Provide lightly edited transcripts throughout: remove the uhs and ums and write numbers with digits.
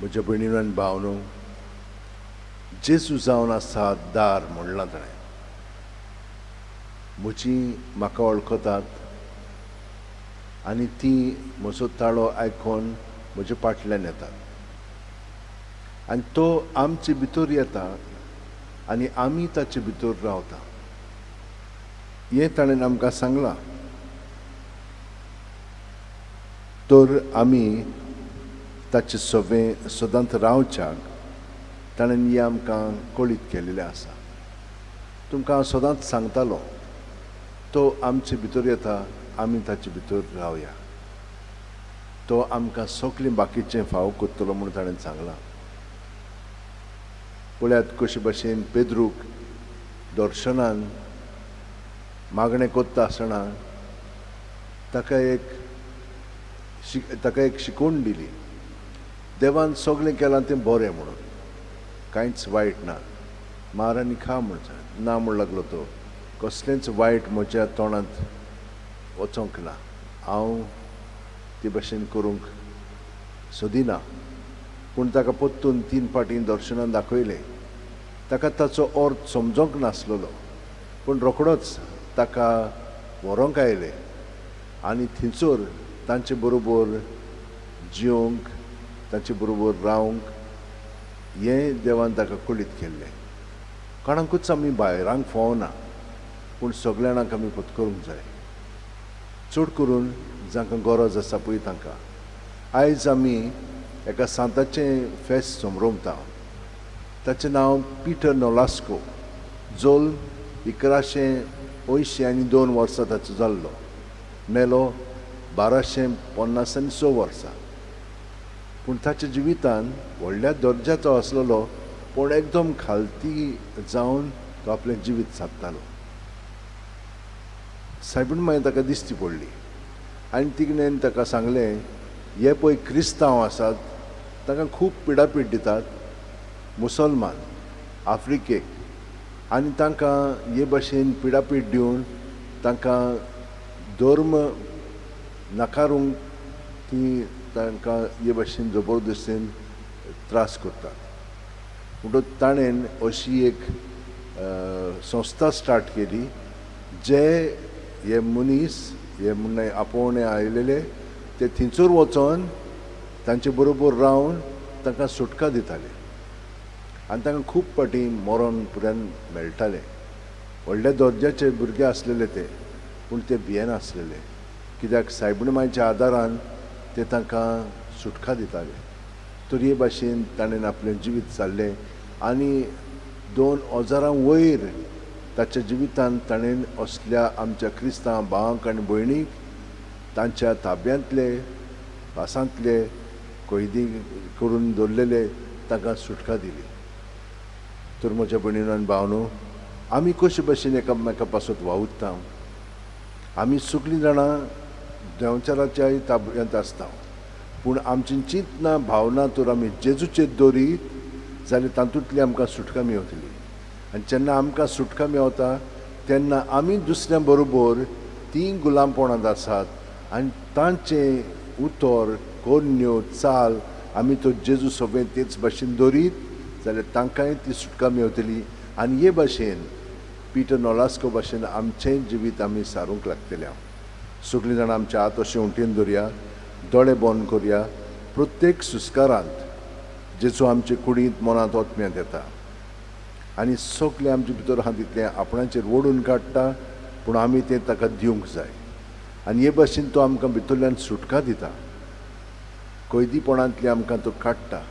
म्हज्या भयणीनो आनी भावनो, जेजू जावन आसा दार म्हणलां ताणें. म्हजी म्हाका वळखतात आनी ती म्हजो ताळो आयकोन म्हज्या फाटल्यान येतात. आनी तो आमचे भितर येता आनी आमी ताचे भितर रावता. हें ताणें आमकां सांगलां. तर आमी ताचे सदांच रावच्याक ताणें हें आमकां कळीत केलेलें आसा. तुमकां हांव सदांच सांगतालो, तो आमचे भितर येता, आमी ताचे भितर रावया. तो आमकां सगळें बाकीचें फावो करतलो म्हूण ताणें सांगलां. पळयात कशे भाशेन पेद्रूक दर्शनान मागणें कोत्ता आसतना ताका एक शिकवण दिली. देवान सगळें केलां तें बरें म्हणून, कांयच वायट ना. मार आनी खा म्हणटा ना म्हूण लागलो तो. कसलेंच वायट म्हज्या तोंडांत वचोंक ना. हांव ते भाशेन करूंक सोदिना. पूण ताका परतून 3 फावटी दर्शनान दाखयलें. ताका ताचो अर्थ समजोंक नासलेलो, पूण रोखडोच ताका व्हरोंक आयलें आनी थंयसर तांचे बरोबर जिवंक, तांचे बरोबर रावंक हें देवान ताका कळीत केल्लें. कोणाकूच आमी भायरांक फावना, पूण सगळ्या जाणांक आमी पत्करूंक जाय. चड करून जांकां गरज आसा पळय तांकां. आयज आमी एका सांताचें फेस्त समरमता. ताचें नांव पिटर नोलास्को. जल्म 1182 वर्सां ताचो जाल्लो. मेलो 1256 वर्सां. पूण ताच्या जिवितान व्हडल्या दर्ज्याचो आसलेलो, पूण एकदम खालती जावन तो आपलें जिवीत सादतालो. सायबीण मागीर ताका दिश्टी पडली आनी तिणें ताका सांगलें, हे पळय क्रिस्तांव आसात, तांकां खूब पिडापीड दितात, मुसलमान आफ्रिकेक, आनी तांकां हे भाशेन पिडापीड दिवन तांकां धर्म नाकारूंक ती तांकां हे भाशेन जबरदस्तीन त्रास करतात. म्हणटूच ताणें अशी एक संस्था स्टार्ट केली, जे हे मनीस हे म्हणणे आपोवणे आयलेले ते थंयसर वचोन तांचे बरोबर रावन तांकां सुटका दिताले. आनी तांकां खूब फावटी मरण पर्यंत मेळटालें. व्हडल्या दर्ज्याचे भुरगे आसलेले ते, पूण ते भियेनासलेले, कित्याक सायबीण मांयच्या आदारान ते तांकां सुटका दिताले. तर हे भाशेन ताणें आपलें जिवीत जाल्लें आनी 2000 वयर ताच्या जिवितान ताणें असल्या आमच्या क्रिस्तांव भावांक आनी भयणीक तांच्या ताब्यांतले भासांतले कैदी करून दवरलेले तांकां सुटका दिली. तर म्हज्या भयणीनो आनी भावनो, आमी कशे भाशेन एकामेका पासत वावुरता. आमी सगळीं जाणां देंवचाराच्या ताब्यांत आसता, पूण आमची चिंतना भावना तर आमी जेजूचेर दवरीत जाल्यार तातूंतली आमकां सुटका मेवतली. आनी जेन्ना आमकां सुटका मेवता तेन्ना आमी दुसऱ्या बरोबर ती गुलामपणांत आसात आनी तांचें उतर कोन्यो चाल आमी तो जेजू सोबेत तेच भाशेन दवरीत जाल्यार तांकांय ती सुटका मेवतली. आनी हे भाशेन पिटर नोलास्को भाशेन आमचें जिवीत आमी सारूंक लागतले. सगळीं जाणां आमच्या हात अशें उंटेन दवरया, दोळे बंद करया. प्रत्येक सुस्कारांत जेजू आमचे कुडींत मनांत ओतम्यांत येता आनी सगळें आमचे भितर आहा तितलें आपणाचेर ओडून काडटा, पूण आमी तें ताका दिवंक जाय. आनी हे भाशेन तो आमकां भितरल्यान सुटका दिता, कैदीपणांतली आमकां तो काडटा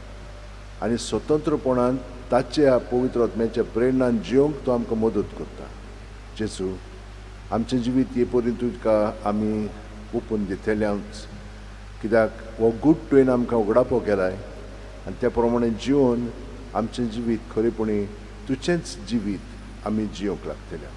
आनी स्वतंत्रपणान ताच्या पवित्र आत्म्याच्या प्रेरणान जिवंक तो आमकां मदत करता. जेजू आमचें जिवीत हे पर्यंत तुका आमी ओपून दितलेच, कित्याक हो गूड तुवें आमकां उगडापो केलाय आनी त्या प्रमाणे जिवन आमचें जिवीत खरेपणी तुजेंच जिवीत आमी जिवंक लागतलें.